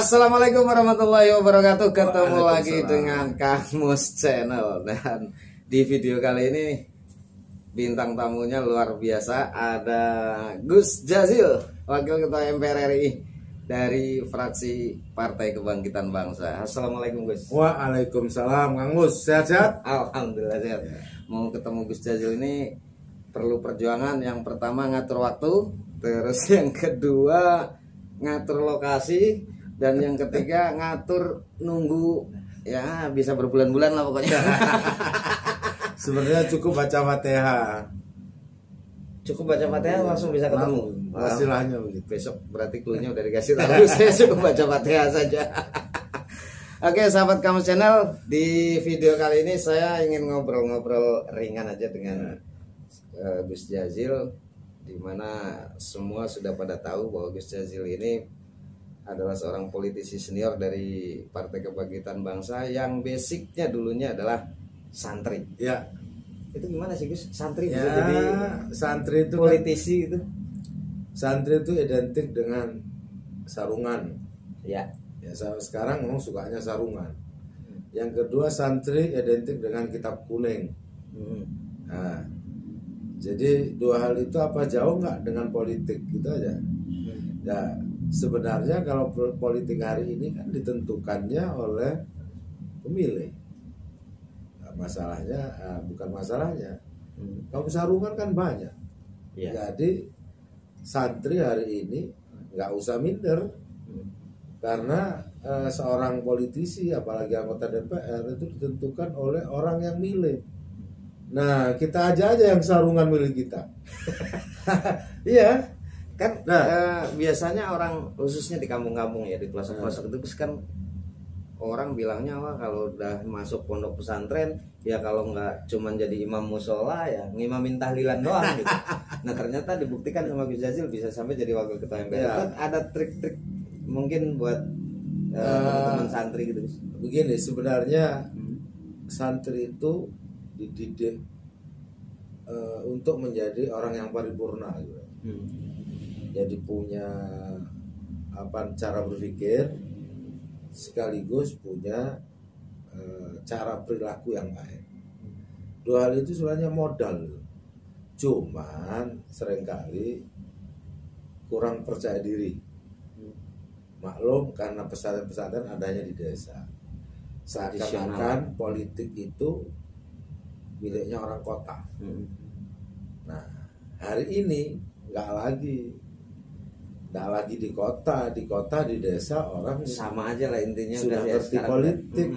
Assalamualaikum warahmatullahi wabarakatuh. Ketemu lagi dengan Kang Mus Channel. Dan di video kali ini bintang tamunya luar biasa. Ada Gus Jazil, Wakil Ketua MPR RI dari fraksi Partai Kebangkitan Bangsa. Assalamualaikum Gus. Waalaikumsalam Kang Mus. Sehat-sehat? Alhamdulillah sehat. Mau ketemu Gus Jazil ini perlu perjuangan. Yang pertama ngatur waktu, terus yang kedua ngatur lokasi, dan yang ketiga ngatur nunggu, ya bisa berbulan-bulan lah pokoknya. Sebenarnya cukup baca Fatihah. Cukup baca Fatihah langsung bisa ketemu. Istilahnya begitu. Besok berarti cluenya udah dikasih tahu. Saya cukup baca Fatihah saja. Oke, sahabat Kang Mus Channel, di video kali ini saya ingin ngobrol-ngobrol ringan aja dengan Gus Jazil, dimana semua sudah pada tahu bahwa Gus Jazil ini adalah seorang politisi senior dari Partai Kebangkitan Bangsa yang basicnya dulunya adalah santri. Ya. Itu gimana sih Gus? Santri Ya, bisa jadi santri itu politisi itu? Santri itu identik dengan sarungan. Ya. Ya, sekarang memang sukanya sarungan. Yang kedua, santri identik dengan kitab kuning. Nah, jadi dua hal itu apa jauh nggak dengan politik, gitu aja. Ya, sebenarnya kalau politik hari ini kan ditentukannya oleh pemilih. Nah, masalahnya bukan masalahnya. Kaum sarungan kan banyak. Ya. Jadi santri hari ini nggak usah minder, karena seorang politisi apalagi anggota DPR itu ditentukan oleh orang yang milih. Nah, kita aja yang sarungan milih kita. Iya. Kan biasanya orang khususnya di kampung-kampung ya, di pelosok-pelosok itu kan orang bilangnya, wah kalau udah masuk pondok pesantren ya kalau nggak cuman jadi imam musola ya ngimamin tahlilan doang gitu. Nah, ternyata dibuktikan sama Gus Jazil bisa sampai jadi wakil ketua MPR. Ya. Ada trik-trik mungkin buat teman santri gitu Gus? Begini, sebenarnya santri itu dididik untuk menjadi orang yang paripurna gitu. Jadi punya cara berpikir sekaligus punya cara perilaku yang baik. Dua hal itu sebenarnya modal, cuman seringkali kurang percaya diri. Maklum karena pesantren-pesantren adanya di desa, seakan-akan politik itu miliknya orang kota. Nah, hari ini nggak lagi di kota, di desa orang sama aja lah intinya sudah ngerti politik.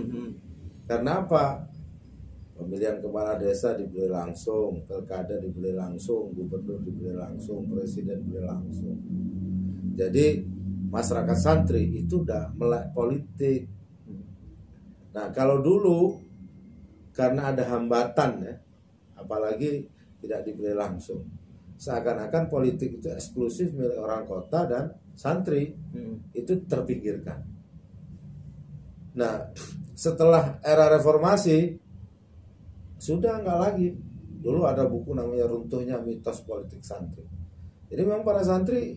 Karena apa? Pemilihan kepala desa dipilih langsung, pilkada dipilih langsung, gubernur dipilih langsung, presiden dipilih langsung. Jadi masyarakat santri itu udah melek politik. Nah, kalau dulu karena ada hambatan ya, apalagi tidak dipilih langsung, seakan-akan politik itu eksklusif milik orang kota dan santri, itu terpinggirkan. Nah, setelah era reformasi sudah nggak lagi. Dulu ada buku namanya Runtuhnya Mitos Politik Santri. Jadi memang para santri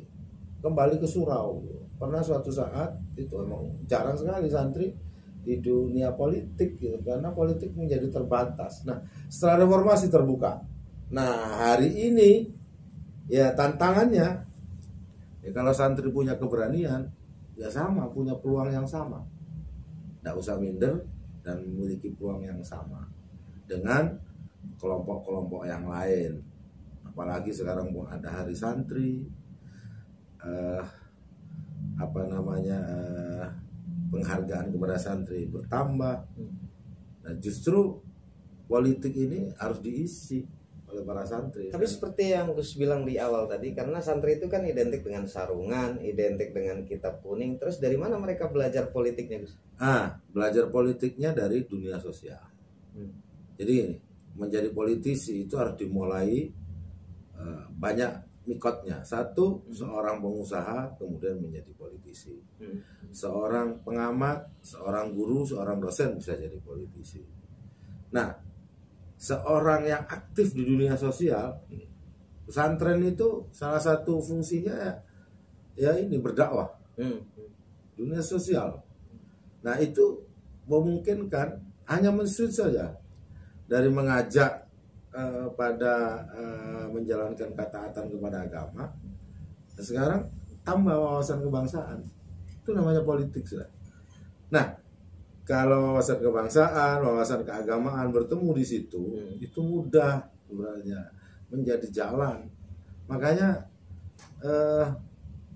kembali ke surau. Pernah suatu saat itu memang jarang sekali santri di dunia politik gitu, karena politik menjadi terbatas. Nah, setelah reformasi terbuka. Nah, hari ini ya tantangannya ya, kalau santri punya keberanian ya sama, punya peluang yang sama, nggak usah minder dan memiliki peluang yang sama dengan kelompok-kelompok yang lain. Apalagi sekarang pun ada hari santri, penghargaan kepada santri bertambah. Nah, justru politik ini harus diisi oleh para santri. Tapi seperti yang Gus bilang di awal tadi, karena santri itu kan identik dengan sarungan, identik dengan kitab kuning. Terus dari mana mereka belajar politiknya Gus? Belajar politiknya dari dunia sosial. Jadi menjadi politisi itu harus dimulai banyak mikotnya. Satu, seorang pengusaha kemudian menjadi politisi. Seorang pengamat, seorang guru, seorang dosen bisa jadi politisi. Nah, seorang yang aktif di dunia sosial, pesantren itu salah satu fungsinya ya ini berdakwah. dunia sosial. Nah itu memungkinkan hanya men-switch saja dari mengajak pada menjalankan ketaatan kepada agama. Nah, sekarang tambah wawasan kebangsaan, itu namanya politik sudah. Nah kalau wawasan kebangsaan, wawasan keagamaan bertemu di situ, itu mudah sebenarnya menjadi jalan. Makanya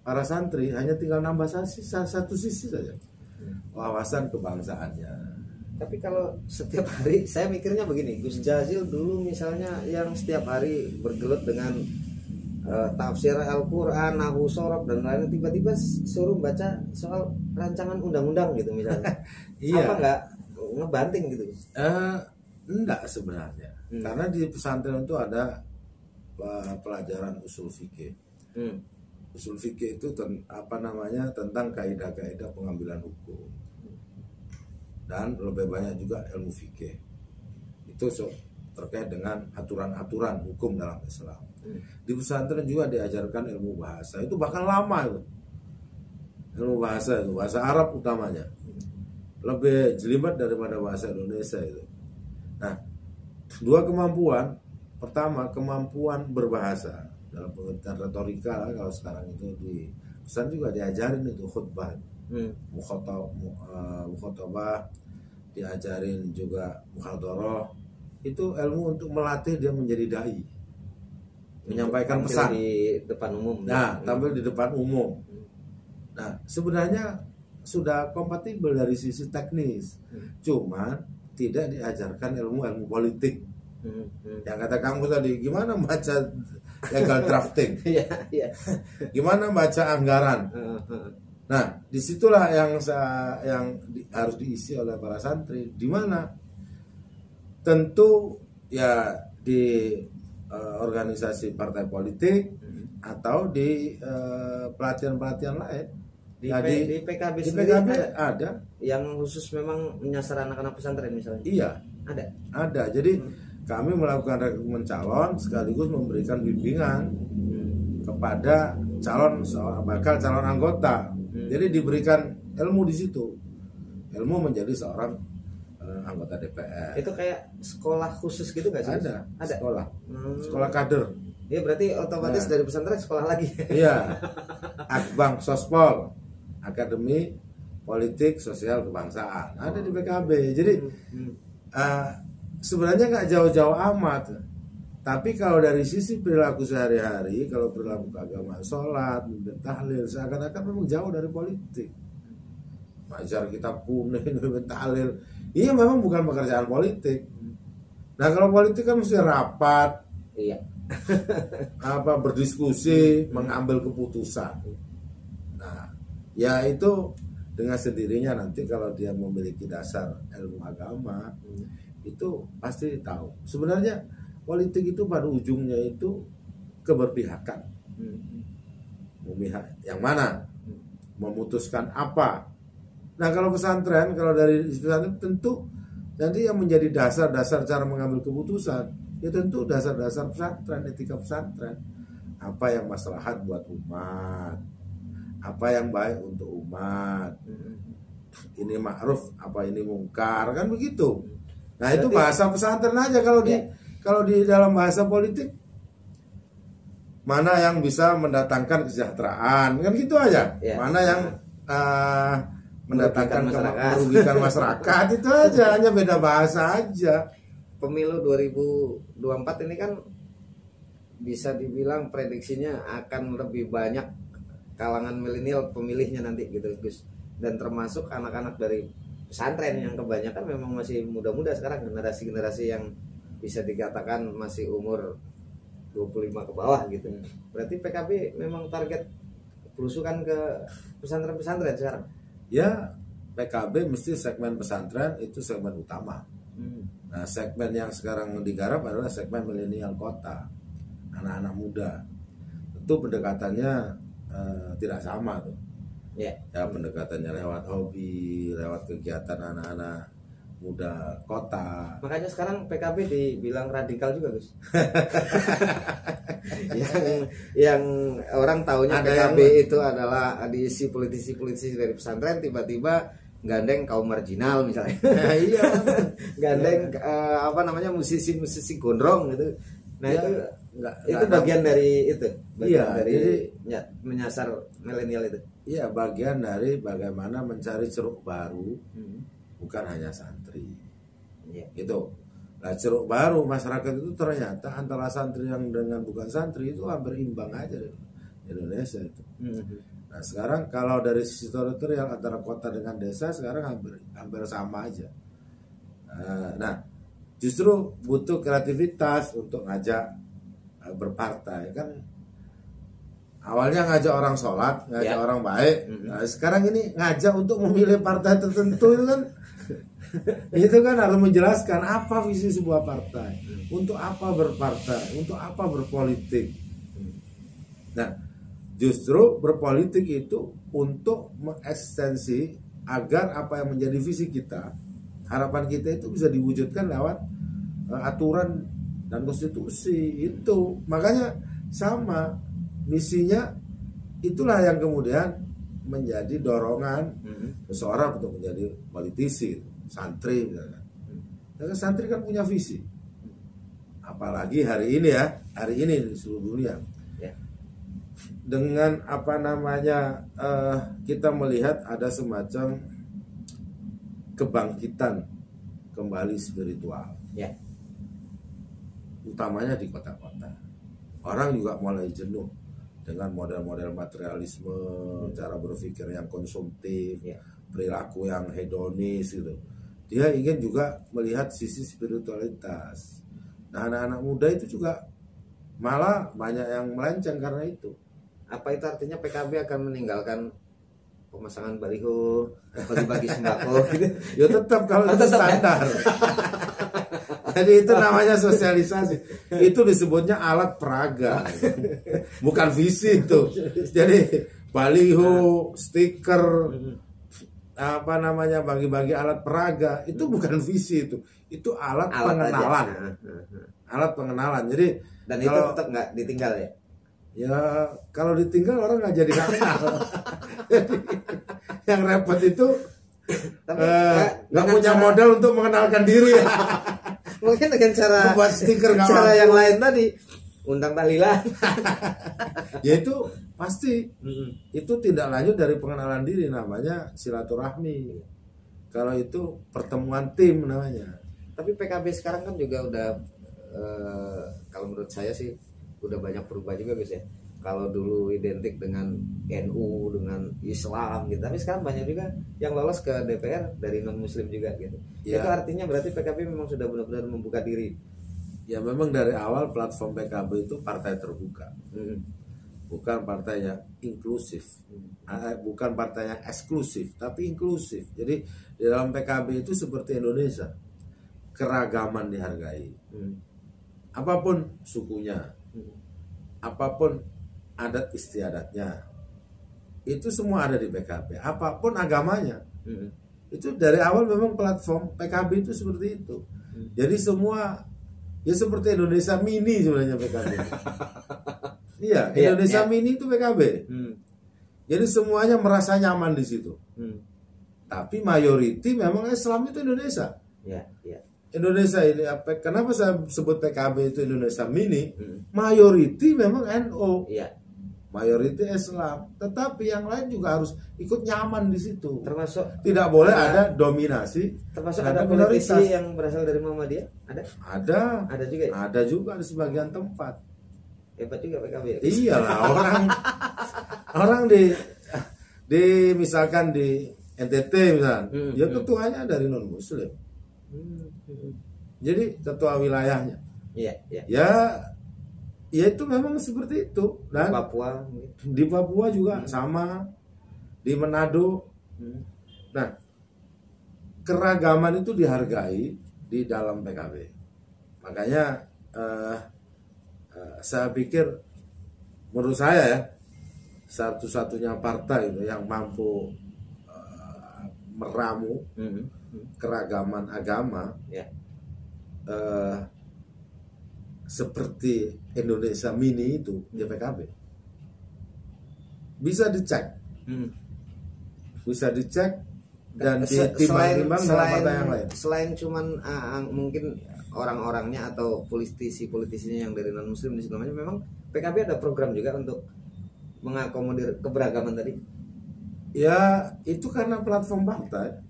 para santri hanya tinggal nambah satu sisi saja, wawasan kebangsaannya. Tapi kalau setiap hari, saya mikirnya begini, Gus Jazil dulu misalnya yang setiap hari bergelut dengan tafsir Al-Quran, Nahwu Shorof dan lain-lain, tiba-tiba suruh baca soal rancangan undang-undang gitu misalnya. Iya. Apa nggak ngebanting gitu? Enggak sebenarnya, karena di pesantren itu ada pelajaran usul fikih. Usul fikih itu tentang kaidah-kaidah pengambilan hukum. Dan lebih banyak juga ilmu fikih. Itu terkait dengan aturan-aturan hukum dalam Islam. Di pesantren juga diajarkan ilmu bahasa. Itu bahkan lama itu. Ilmu bahasa itu, bahasa Arab utamanya. Lebih jelimet daripada bahasa Indonesia itu. Nah, dua kemampuan. Pertama, kemampuan berbahasa. Dalam pengertian retorika, kalau sekarang itu di pesan juga diajarin itu khutbah. Mukhatabah, diajarin juga muhadharah. Itu ilmu untuk melatih dia menjadi dai, menyampaikan pesan di depan umum. Nah, tampil di depan umum. Nah, sebenarnya sudah kompatibel dari sisi teknis, cuman tidak diajarkan ilmu politik. Yang kata kamu tadi, gimana baca legal drafting, gimana baca anggaran. Nah, disitulah yang harus diisi oleh para santri. Di mana tentu ya di organisasi partai politik atau di pelatihan-pelatihan lain. Di PKB sendiri ada yang khusus memang menyasar anak-anak pesantren misalnya. Iya, ada. Jadi kami melakukan rekrutmen calon sekaligus memberikan bimbingan kepada bakal calon anggota. Jadi diberikan ilmu di situ, ilmu menjadi seorang anggota DPR. Itu kayak sekolah khusus gitu nggak sih? Ada. Sekolah kader. Iya, berarti otomatis dari pesantren sekolah lagi. Iya, Akbang Sospol, Akademi Politik Sosial Kebangsaan, ada di PKB. Jadi sebenarnya nggak jauh-jauh amat. Tapi kalau dari sisi perilaku sehari-hari, kalau perilaku keagamaan, sholat, mimpin tahlil, seakan-akan memang jauh dari politik. Wajar kita punah mimpin tahlil. Iya, memang bukan pekerjaan politik. Nah, kalau politik kan mesti rapat, berdiskusi, mengambil keputusan. Nah, ya itu dengan sendirinya nanti kalau dia memiliki dasar ilmu agama, itu pasti tahu. Sebenarnya politik itu pada ujungnya itu keberpihakan. Memihak yang mana? Memutuskan apa? Nah, kalau pesantren, kalau dari pesantren tentu nanti yang menjadi dasar-dasar cara mengambil keputusan, ya tentu dasar-dasar pesantren, etika pesantren. Apa yang maslahat buat umat? Apa yang baik untuk umat? Ini ma'ruf, apa ini mungkar, kan begitu. Nah, itu bahasa pesantren aja. Kalau di dalam bahasa politik, mana yang bisa mendatangkan kesejahteraan, kan gitu aja. Mana yang mendatangkan merugikan masyarakat, itu aja, hanya beda bahasa aja. Pemilu 2024 ini kan bisa dibilang prediksinya akan lebih banyak kalangan milenial pemilihnya nanti gitu, Gus. Dan termasuk anak-anak dari pesantren yang kebanyakan memang masih muda-muda sekarang, generasi-generasi yang bisa dikatakan masih umur 25 ke bawah gitu. Berarti PKB memang target belusukan ke pesantren-pesantren sekarang. Ya, PKB mesti segmen pesantren itu segmen utama. Nah, segmen yang sekarang digarap adalah segmen milenial kota, anak-anak muda. Tentu pendekatannya tidak sama tuh. Ya, pendekatannya lewat hobi, lewat kegiatan anak-anak muda kota. Makanya sekarang PKB dibilang radikal juga, Gus. yang orang taunya PKB itu adalah diisi politisi-politisi dari pesantren, tiba-tiba gandeng kaum marginal misalnya. Iya. Gandeng apa namanya, musisi-musisi gondrong gitu. Nah ya, itu bagian dari itu, bagian iya, dari jadi menyasar milenial itu. Iya, bagian dari bagaimana mencari ceruk baru, bukan hanya santri. Iya. Gitu. Nah, ceruk baru masyarakat itu ternyata antara santri yang dengan bukan santri itu hampir imbang aja di Indonesia itu. Nah, sekarang kalau dari sisi teritorial antara kota dengan desa sekarang hampir sama aja. Nah, justru butuh kreativitas untuk ngajak berpartai kan. Awalnya ngajak orang sholat, ngajak orang baik. Nah, sekarang ini ngajak untuk memilih partai tertentu itu kan, itu kan harus menjelaskan apa visi sebuah partai, untuk apa berpartai, untuk apa berpolitik. Nah, justru berpolitik itu untuk mengekstensi agar apa yang menjadi visi kita, harapan kita itu bisa diwujudkan lewat aturan dan konstitusi itu. Makanya sama misinya, itulah yang kemudian menjadi dorongan seseorang untuk menjadi politisi, santri misalnya. Karena santri kan punya visi. Apalagi hari ini ya, hari ini di seluruh dunia. Dengan apa namanya, kita melihat ada semacam kebangkitan kembali spiritual. Utamanya di kota-kota. Orang juga mulai jenuh dengan model-model materialisme, cara berpikir yang konsumtif, perilaku yang hedonis gitu. Dia ingin juga melihat sisi spiritualitas. Nah, anak-anak muda itu juga malah banyak yang melenceng karena itu. Apa itu artinya PKB akan meninggalkan pemasangan baliho, bagi-bagi sembako gitu? Ya tetap kalau itu standar. Jadi itu namanya sosialisasi. Itu disebutnya alat peraga, bukan visi itu. Jadi baliho, stiker, apa namanya, bagi-bagi alat peraga itu bukan visi itu. Itu alat pengenalan. Alat pengenalan. Jadi dan itu tetap nggak ditinggal ya? Ya kalau ditinggal orang nggak jadi kenal. Yang repot itu nggak punya modal untuk mengenalkan diri. Mungkin dengan cara membuat stiker cara yang lain tadi, undang tahlilan. Ya itu pasti itu tidak lanjut dari pengenalan diri, namanya silaturahmi. Kalau itu pertemuan tim namanya. Tapi PKB sekarang kan juga udah kalau menurut saya sih udah banyak berubah juga guys ya. Kalau dulu identik dengan NU, dengan Islam gitu, tapi sekarang banyak juga yang lolos ke DPR dari non Muslim juga gitu. Ya. Itu artinya berarti PKB memang sudah benar-benar membuka diri. Ya memang dari awal platform PKB itu partai terbuka, bukan partai yang inklusif, bukan partai yang eksklusif, tapi inklusif. Jadi di dalam PKB itu seperti Indonesia, keragaman dihargai, apapun sukunya, apapun adat istiadatnya, itu semua ada di PKB. Apapun agamanya, itu dari awal memang platform PKB itu seperti itu. Jadi semua ya seperti Indonesia Mini sebenarnya PKB. Iya, Indonesia Mini itu PKB. Jadi semuanya merasa nyaman di situ. Tapi mayoriti memang Islam itu Indonesia. Indonesia ini apa? Kenapa saya sebut PKB itu Indonesia Mini? Mayoriti memang NU. Mayoriti Islam, tetapi yang lain juga harus ikut nyaman di situ. Termasuk tidak boleh ada dominasi. Termasuk ada politisi yang berasal dari Muhammadiyah? Ada juga ya? Ada juga di sebagian tempat. Hebat juga PKB ya? Iyalah, orang di misalkan di NTT misalkan, ya ketuanya dari non Muslim. Jadi ketua wilayahnya. Ya itu memang seperti itu. Dan di Papua juga sama, di Manado. Nah, keragaman itu dihargai di dalam PKB. Makanya saya pikir, menurut saya ya, satu-satunya partai itu yang mampu meramu keragaman agama Ya. seperti Indonesia Mini itu ya PKB. Bisa dicek, bisa dicek dan ditimbang-timbang dengan partai yang lain. Selain cuman mungkin orang-orangnya atau politisi-politisinya yang dari non muslim di segala macam, memang PKB ada program juga untuk mengakomodir keberagaman tadi. Ya itu karena platform partai,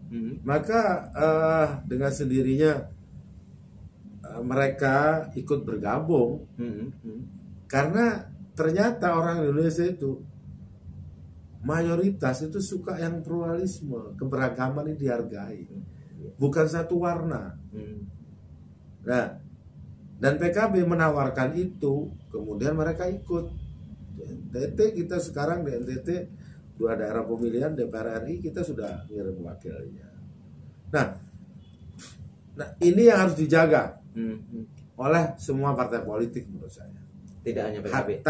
maka dengan sendirinya mereka ikut bergabung karena ternyata orang Indonesia itu mayoritas itu suka yang pluralisme, keberagaman ini dihargai, bukan satu warna. Nah, dan PKB menawarkan itu, kemudian mereka ikut. Di NTT kita sekarang di NTT 2 daerah pemilihan DPR RI kita sudah ngirim wakilnya. Nah ini yang harus dijaga oleh semua partai politik menurut saya. Tidak hanya PKB.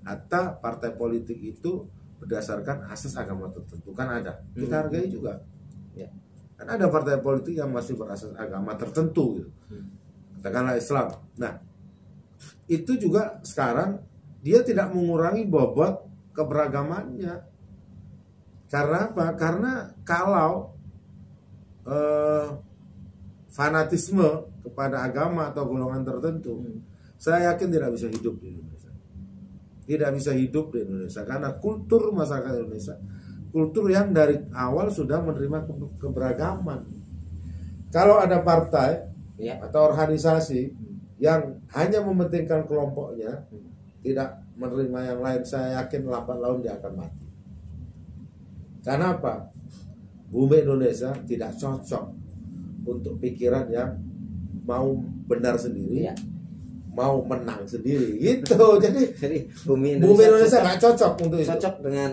Hatta partai politik itu berdasarkan asas agama tertentu kan ada. Kita hargai juga. Ya. Kan ada partai politik yang masih berasas agama tertentu gitu. Katakanlah Islam. Nah, itu juga sekarang dia tidak mengurangi bobot keberagamannya. Karena apa? Karena kalau fanatisme kepada agama atau golongan tertentu, saya yakin tidak bisa hidup di Indonesia. Tidak bisa hidup di Indonesia karena kultur masyarakat Indonesia, kultur yang dari awal sudah menerima keberagaman. Kalau ada partai atau organisasi yang hanya mementingkan kelompoknya, tidak menerima yang lain, saya yakin 8 tahun dia akan mati. Karena apa? Bumi Indonesia tidak cocok untuk pikiran yang mau benar sendiri, mau menang sendiri, gitu. Jadi bumi Indonesia nggak cocok untuk itu. Cocok dengan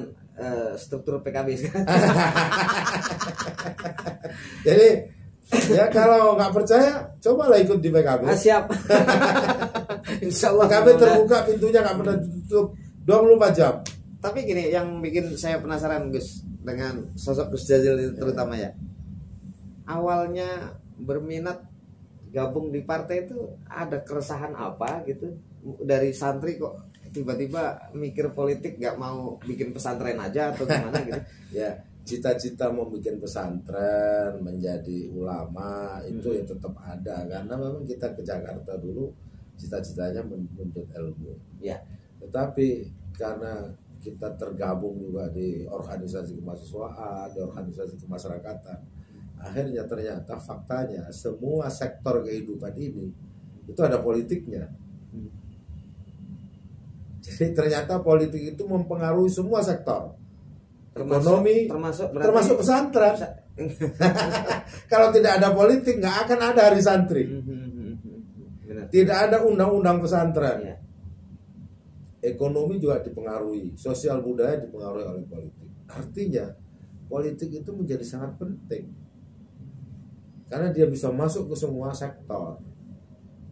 struktur PKB sekarang. Jadi ya kalau nggak percaya, cobalah ikut di PKB. Siap. Insya Allah. PKB terbuka pintunya, nggak pernah tutup 24 jam. Tapi gini, yang bikin saya penasaran Gus dengan sosok Gus Jazil itu terutama ya. Awalnya berminat gabung di partai itu ada keresahan apa gitu dari santri kok tiba-tiba mikir politik, nggak mau bikin pesantren aja atau gimana gitu? Ya, cita-cita mau bikin pesantren, menjadi ulama itu ya tetap ada karena memang kita ke Jakarta dulu cita-citanya menuntut ilmu. Ya. Tetapi karena kita tergabung juga di organisasi kemahasiswaan, di organisasi kemasyarakatan, akhirnya ternyata faktanya semua sektor kehidupan ini itu ada politiknya. Jadi ternyata politik itu mempengaruhi semua sektor, ekonomi, termasuk pesantren. Kalau tidak ada politik, nggak akan ada hari santri. Tidak ada undang-undang pesantren. Ekonomi juga dipengaruhi, sosial budaya dipengaruhi oleh politik. Artinya politik itu menjadi sangat penting karena dia bisa masuk ke semua sektor,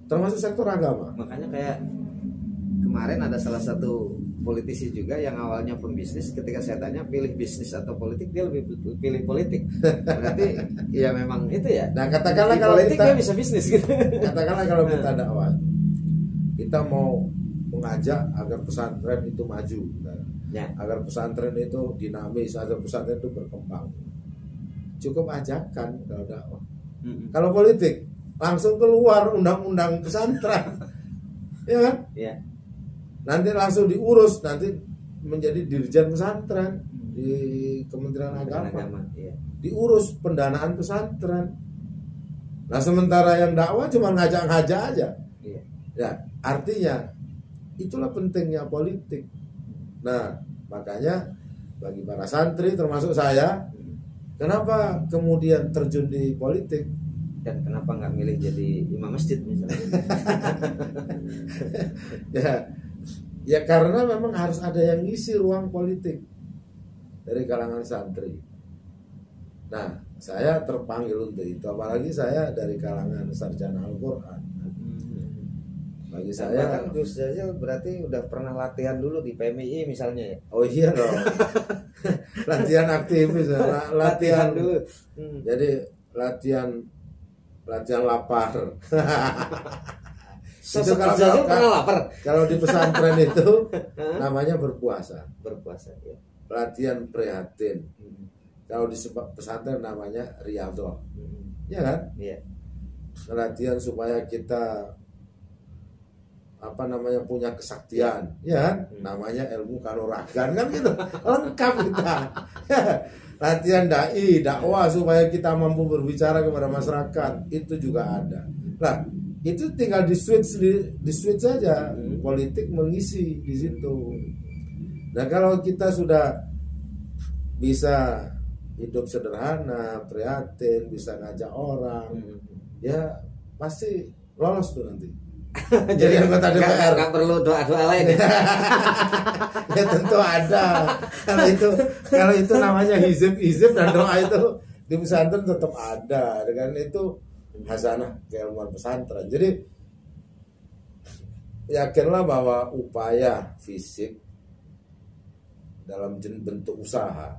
termasuk sektor agama. Makanya kayak kemarin ada salah satu politisi juga yang awalnya pembisnis, ketika saya tanya pilih bisnis atau politik, dia lebih pilih politik. Berarti ya memang itu ya. Nah, katakanlah kalau politik kita dia bisa bisnis gitu. Katakanlah kalau kita dakwah, kita mau mengajak agar pesantren itu maju, agar pesantren itu dinamis, agar pesantren itu berkembang. Cukup ajakan kalau dakwah. Kalau politik langsung keluar undang-undang pesantren, ya kan? Ya. Nanti langsung diurus, nanti menjadi dirjen pesantren di Kementerian Agama. Ya. Diurus pendanaan pesantren. Nah sementara yang dakwah cuma ngajak-ngajak aja. Ya. Ya, artinya itulah pentingnya politik. Nah, makanya bagi para santri termasuk saya, kenapa kemudian terjun di politik dan kenapa nggak milih jadi imam masjid misalnya? ya karena memang harus ada yang ngisi ruang politik dari kalangan santri. Nah, saya terpanggil untuk itu, apalagi saya dari kalangan sarjana Al-Quran. Bagi Dan saya, bahkan Gus Jazil berarti udah pernah latihan dulu di PMI misalnya ya. oh iya dong, latihan aktivis, latihan dulu. Jadi latihan lapar. Itu Gus Jazil pernah lapar. Kalau di pesantren itu namanya berpuasa. Berpuasa ya. Latihan prihatin. Kalau di pesantren namanya riyadhah. Ya kan? Iya. Latihan supaya kita punya kesaktian, ya kan? Namanya ilmu kanuragan kan gitu. Lengkap kita. Latihan dai, dakwah supaya kita mampu berbicara kepada masyarakat, itu juga ada. Nah, itu tinggal di switch saja. Politik mengisi di situ. Nah, kalau kita sudah bisa hidup sederhana, prihatin, bisa ngajak orang, ya pasti lolos tuh nanti. Jadi anggota DPR. Nggak perlu doa-doa lain. Ya tentu ada. Kalau itu namanya hizib dan doa itu di pesantren tetap ada. Dengan itu hasanah keilmuan pesantren. Jadi yakinlah bahwa upaya fisik dalam bentuk usaha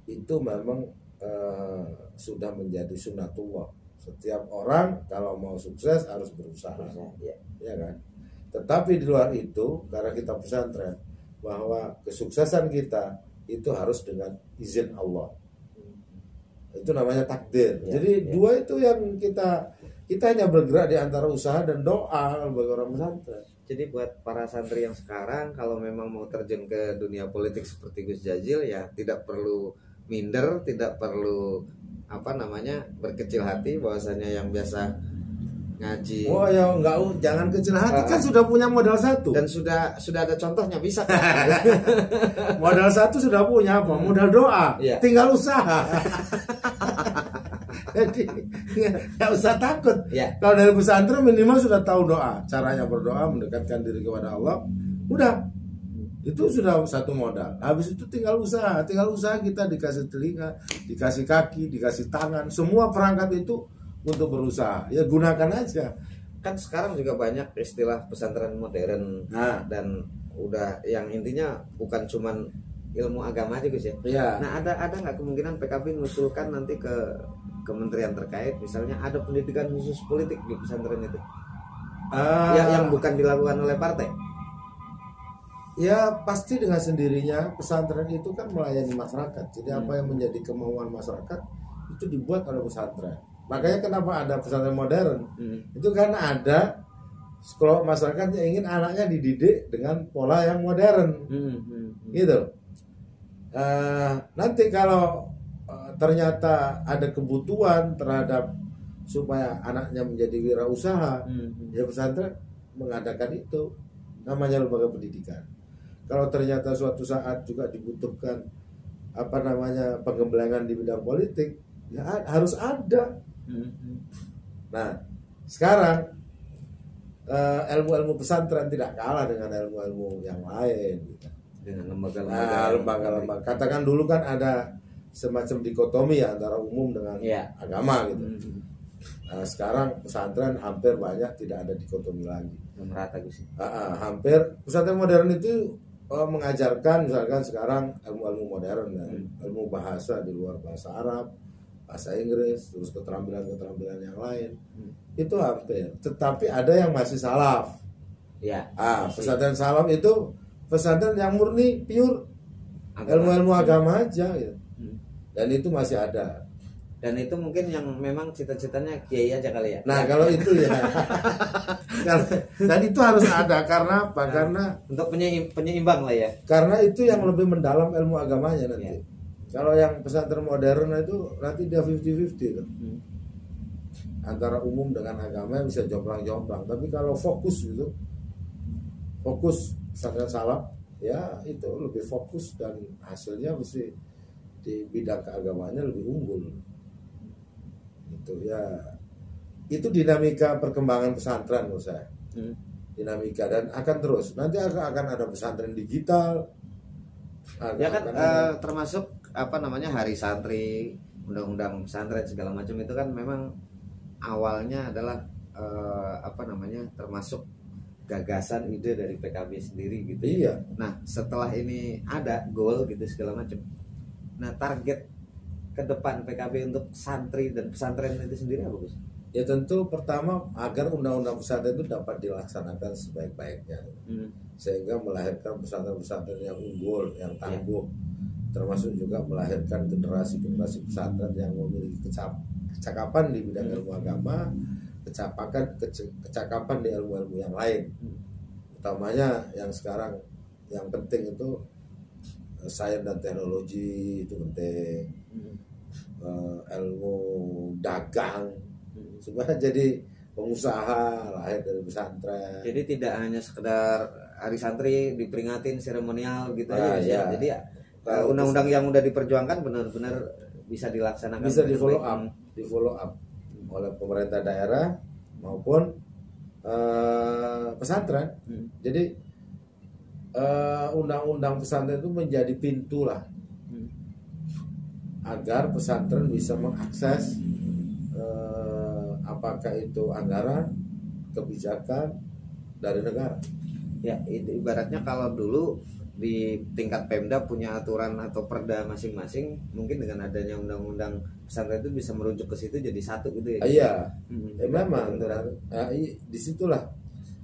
itu memang sudah menjadi sunnatullah. Setiap orang kalau mau sukses harus berusaha, ya kan? Tetapi di luar itu, karena kita pesantren, bahwa kesuksesan kita itu harus dengan izin Allah. Itu namanya takdir. Jadi dua itu yang kita hanya bergerak di antara usaha dan doa bagi orang pesantren. Jadi buat para santri yang sekarang, kalau memang mau terjun ke dunia politik seperti Gus Jazil, ya tidak perlu minder, tidak perlu berkecil hati, bahwasanya yang biasa ngaji. Oh ya jangan kecil hati, kan sudah punya modal satu. Dan sudah ada contohnya bisa. Modal satu sudah punya apa? Modal doa. Iya. Tinggal usaha. Jadi nggak usah takut. Ya. Kalau dari pesantren minimal sudah tahu doa, caranya berdoa, mendekatkan diri kepada Allah. Udah, itu sudah satu modal. Habis itu tinggal usaha kita dikasih telinga, dikasih kaki, dikasih tangan, semua perangkat itu untuk berusaha. Ya gunakan aja. Kan sekarang juga banyak istilah pesantren modern. Dan udah yang intinya bukan cuman ilmu agama aja Gus ya. Iya. Nah, ada nggak kemungkinan PKB mengusulkan nanti ke kementerian terkait, misalnya ada pendidikan khusus politik di pesantren itu? Yang bukan dilakukan oleh partai. Ya pasti dengan sendirinya pesantren itu kan melayani masyarakat. Jadi apa yang menjadi kemauan masyarakat itu dibuat oleh pesantren. Makanya kenapa ada pesantren modern? Itu karena ada kalau masyarakat yang ingin anaknya dididik dengan pola yang modern, gitu. Nanti kalau ternyata ada kebutuhan terhadap supaya anaknya menjadi wirausaha, ya pesantren mengadakan itu, namanya lembaga pendidikan. Kalau ternyata suatu saat juga dibutuhkan pengembangan di bidang politik, ya harus ada. Nah, sekarang ilmu-ilmu pesantren tidak kalah dengan ilmu-ilmu yang lain. Dengan lembaga-lembaga. Katakan dulu kan ada semacam dikotomi ya, antara umum dengan agama gitu. Nah, sekarang pesantren hampir banyak tidak ada dikotomi lagi. Merata gitu sih. Hampir pesantren modern itu mengajarkan misalkan sekarang ilmu-ilmu modern dan ilmu bahasa di luar bahasa Arab, bahasa Inggris, terus keterampilan-keterampilan yang lain. Itu hampir. Tetapi ada yang masih salaf. Ya. Pesantren salaf itu pesantren yang murni pure ilmu-ilmu agama aja gitu. Dan itu masih ada. Dan itu mungkin yang memang cita-citanya kiai aja kali ya. Nah, kalau itu ya. Dan itu harus ada karena apa? Karena untuk penyeimbang lah ya. Karena itu yang lebih mendalam ilmu agamanya nanti. Kalau yang pesantren modern itu nanti dia 50-50 tuh. Antara umum dengan agama bisa jomplang-jomplang. Tapi kalau fokus pesantren salaf, ya itu lebih fokus dan hasilnya mesti di bidang keagamaannya lebih unggul. Itu dinamika perkembangan pesantren menurut saya. Dinamika dan akan terus. Nanti akan ada pesantren digital. Ya kan termasuk hari santri, undang-undang pesantren segala macam itu kan memang awalnya adalah termasuk gagasan ide dari PKB sendiri gitu. Iya. Nah setelah ini ada goal gitu segala macam. Nah target ke depan PKB untuk santri dan pesantren itu sendiri apa Gus? Ya tentu pertama agar undang-undang pesantren itu dapat dilaksanakan sebaik-baiknya, sehingga melahirkan pesantren-pesantren yang unggul, yang tangguh, termasuk juga melahirkan generasi-generasi pesantren yang memiliki kecakapan di bidang ilmu agama, kecakapan di ilmu-ilmu yang lain. Utamanya yang sekarang yang penting itu sains dan teknologi itu penting, ilmu dagang supaya jadi pengusaha lahir dari pesantren. Jadi tidak hanya sekedar hari santri diperingatin seremonial gitu Nah, aja. ya. Jadi ya undang-undang yang udah diperjuangkan benar-benar bisa dilaksanakan. Bisa di follow up oleh pemerintah daerah maupun pesantren. Jadi undang-undang pesantren itu menjadi pintu lah agar pesantren bisa mengakses apakah itu anggaran, kebijakan dari negara. Ya, ibaratnya kalau dulu di tingkat Pemda punya aturan atau perda masing-masing, mungkin dengan adanya undang-undang pesantren itu bisa merujuk ke situ jadi satu gitu ya. Iya, memang disitulah.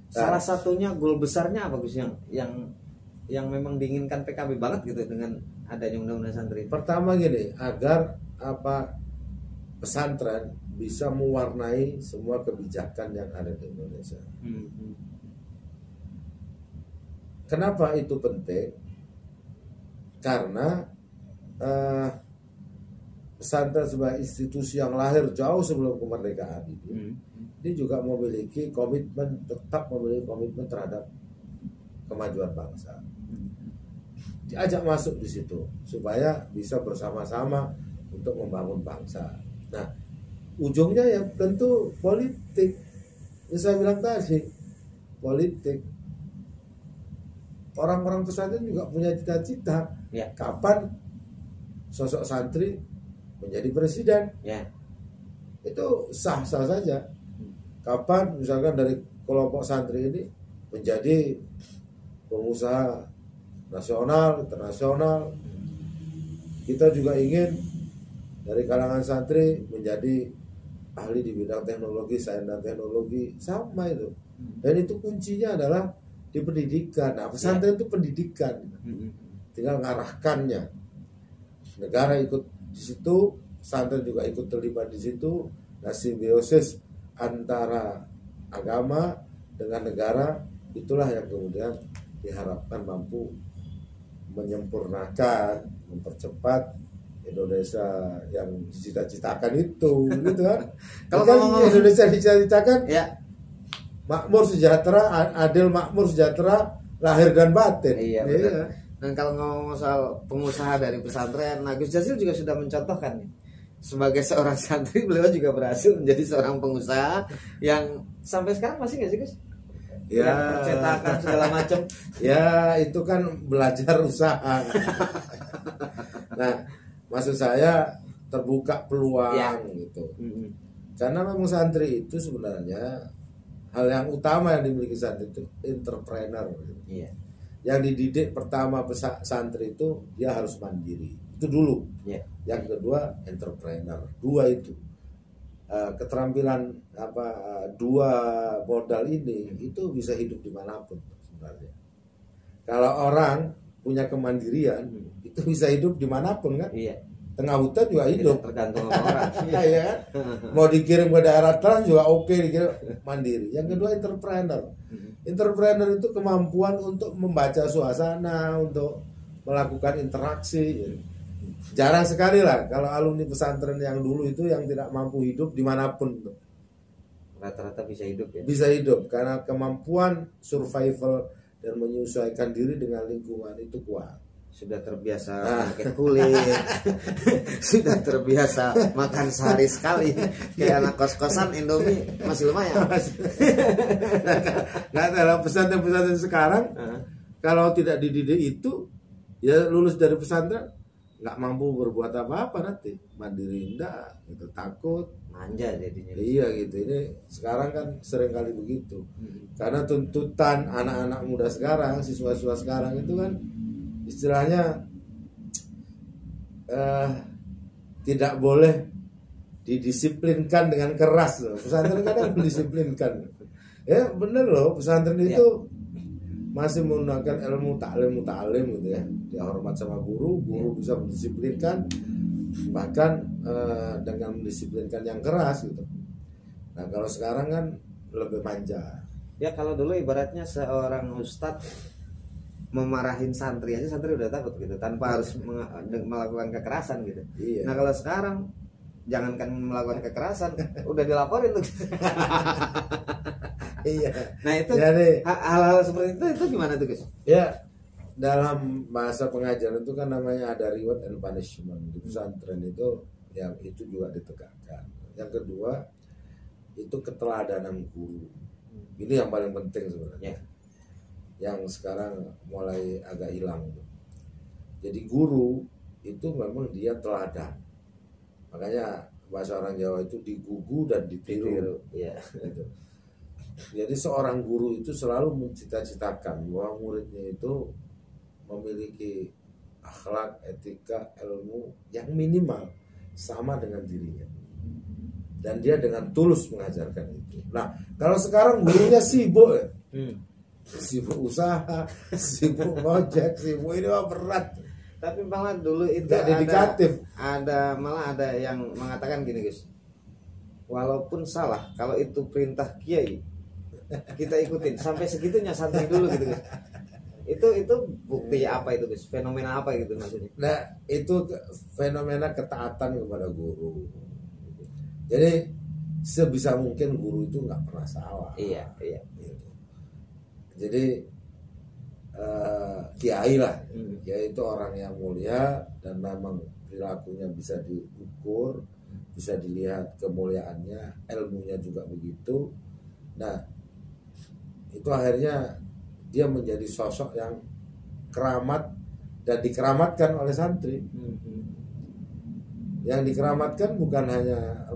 Salah satunya goal besarnya apa Gus yang memang diinginkan PKB banget gitu dengan adanya undang-undang santri. Pertama gini, agar pesantren bisa mewarnai semua kebijakan yang ada di Indonesia. Kenapa itu penting? Karena pesantren sebagai institusi yang lahir jauh sebelum kemerdekaan ini juga memiliki komitmen, tetap memiliki komitmen terhadap kemajuan bangsa. Diajak masuk di situ supaya bisa bersama-sama untuk membangun bangsa. Nah, ujungnya ya tentu politik. Yang saya bilang tadi, politik. Orang-orang pesantren juga punya cita-cita. Ya. Kapan sosok santri menjadi presiden? Ya. Itu sah-sah saja. Kapan misalkan dari kelompok santri ini menjadi pengusaha nasional, internasional. Kita juga ingin dari kalangan santri menjadi ahli di bidang teknologi, sains dan teknologi, sama itu. Dan itu kuncinya adalah di pendidikan. Nah, pesantren itu pendidikan, tinggal ngarahkannya. Negara ikut di situ, pesantren juga ikut terlibat di situ. Nah, simbiosis antara agama dengan negara itulah yang kemudian diharapkan mampu menyempurnakan, mempercepat Indonesia yang dicita-citakan itu, gitu kan? Kalau Indonesia dicita-citakan, ya makmur sejahtera, adil makmur sejahtera, lahir dan batin. Iya, benar. Dan kalau ngomong soal pengusaha dari pesantren, nah Gus Jazil juga sudah mencontohkan nih. Sebagai seorang santri, beliau juga berhasil menjadi seorang pengusaha yang sampai sekarang masih nggak sih Gus? Ya, percetakan segala macam. Ya, itu kan belajar usaha. Nah, maksud saya terbuka peluang gitu. Karena memang santri itu sebenarnya hal yang utama yang dimiliki santri itu entrepreneur. Gitu. Yang dididik pertama santri itu dia harus mandiri. Itu dulu. Yang kedua entrepreneur. Dua itu. Keterampilan dua modal ini itu bisa hidup dimanapun sebenarnya. Kalau orang punya kemandirian itu bisa hidup dimanapun kan? Iya. Tengah hutan juga hidup. Tergantung sama orang. Iya kan? Mau dikirim ke daerah terang juga oke, dikirim mandiri. Yang kedua entrepreneur. Entrepreneur itu kemampuan untuk membaca suasana, untuk melakukan interaksi. Jarang sekali lah kalau alumni pesantren yang dulu itu yang tidak mampu hidup dimanapun. Rata-rata bisa hidup ya? Bisa hidup karena kemampuan survival dan menyesuaikan diri dengan lingkungan itu kuat. Sudah terbiasa pakai kulit, sudah terbiasa makan sehari sekali. Kayak anak kos-kosan Indomie masih lumayan. Nah, dalam pesantren-pesantren sekarang kalau tidak dididik itu, ya lulus dari pesantren nggak mampu berbuat apa-apa nanti, mandiri enggak, itu takut, manja jadinya. Iya gitu. Ini sekarang kan sering kali begitu. Karena tuntutan anak-anak muda sekarang, siswa-siswa sekarang itu kan istilahnya tidak boleh didisiplinkan dengan keras loh. Pesantren kadang mendisiplinkan. Ya bener loh, pesantren itu masih menggunakan ilmu taklim gitu ya. Dia hormat sama guru bisa mendisiplinkan, bahkan dengan mendisiplinkan yang keras gitu. Nah kalau sekarang kan lebih manja. Ya kalau dulu ibaratnya seorang ustadz memarahin santri aja santri udah takut gitu tanpa harus melakukan kekerasan gitu. Iya. Nah kalau sekarang jangankan melakukan kekerasan udah dilaporin tuh. Iya. Nah itu jadi hal-hal seperti itu gimana tuh guys? Ya dalam bahasa pengajaran itu kan namanya ada reward and punishment. Di pesantren itu yang itu juga ditegakkan. Yang kedua itu keteladanan guru. Ini yang paling penting sebenarnya. Yang sekarang mulai agak hilang. Jadi guru itu memang dia teladan. Makanya bahasa orang Jawa itu digugu dan ditiru. Ya. Gitu. Jadi seorang guru itu selalu mencita-citakan bahwa muridnya itu memiliki akhlak, etika, ilmu yang minimal sama dengan dirinya. Dan dia dengan tulus mengajarkan itu. Nah, kalau sekarang gurunya sibuk ya. Sibuk usaha, sibuk ngojek, sibuk ini mah berat. Tapi malah dulu itu dedikatif. Malah ada yang mengatakan gini guys. Walaupun salah, kalau itu perintah kiai kita ikutin sampai segitunya santri dulu gitu guys. Itu bukti apa itu guys? Fenomena apa gitu maksudnya? Nah, itu fenomena ketaatan kepada guru. Jadi sebisa mungkin guru itu nggak pernah salah. Iya. Gitu. Jadi kiai lah, kiai itu orang yang mulia dan memang perilakunya bisa diukur, bisa dilihat kemuliaannya, ilmunya juga begitu. Nah, itu akhirnya dia menjadi sosok yang keramat dan dikeramatkan oleh santri. Yang dikeramatkan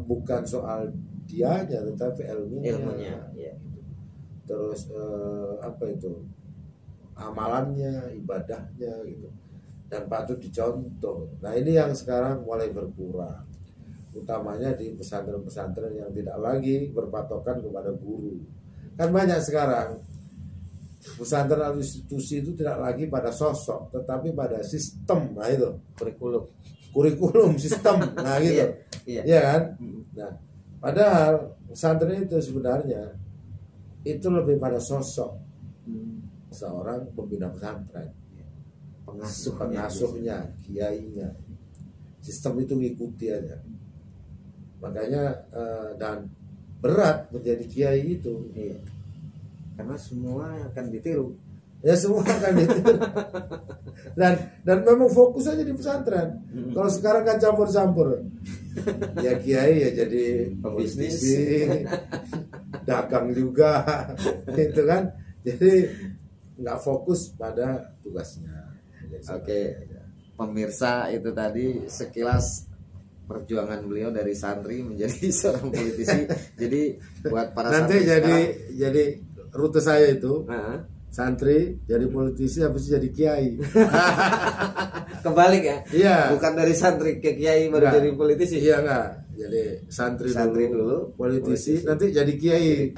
bukan soal dianya, tetapi ilmunya. Ya. Terus amalannya, ibadahnya gitu, dan patut dicontoh. Nah ini yang sekarang mulai berkurang, utamanya di pesantren-pesantren yang tidak lagi berpatokan kepada guru. Kan banyak sekarang pesantren atau institusi itu tidak lagi pada sosok, tetapi pada sistem. Nah itu kurikulum sistem. Nah gitu. Iya kan. Nah padahal pesantren itu sebenarnya itu lebih pada sosok seorang pembina pesantren, pengasuhnya, kiainya. Sistem itu ngikuti aja. Makanya dan berat menjadi kiai itu. Iya. Karena semua akan ditiru. Ya semua akan ditiru. dan memang fokus aja di pesantren. Kalau sekarang kan campur-campur. Ya kiai ya jadi pebisnis, dagang juga, gitu kan. Jadi nggak fokus pada tugasnya. Oke. Pemirsa, itu tadi sekilas perjuangan beliau dari santri menjadi seorang politisi. Jadi buat para nanti santri jadi rute saya itu santri jadi politisi habis jadi kiai. Kebalik ya? Iya. Bukan dari santri ke kiai baru jadi politisi. Iya enggak. Jadi santri dulu, politisi, nanti jadi kiai.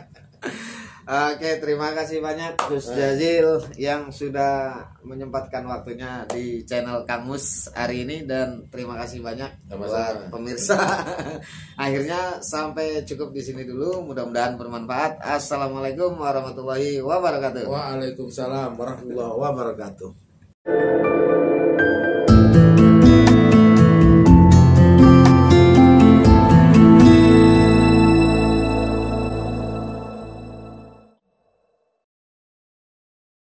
Oke, terima kasih banyak Gus Jazil yang sudah menyempatkan waktunya di channel Kang Mus hari ini, dan terima kasih banyak buat pemirsa. Akhirnya sampai cukup di sini dulu, mudah-mudahan bermanfaat. Assalamualaikum warahmatullahi wabarakatuh. Waalaikumsalam warahmatullahi wabarakatuh.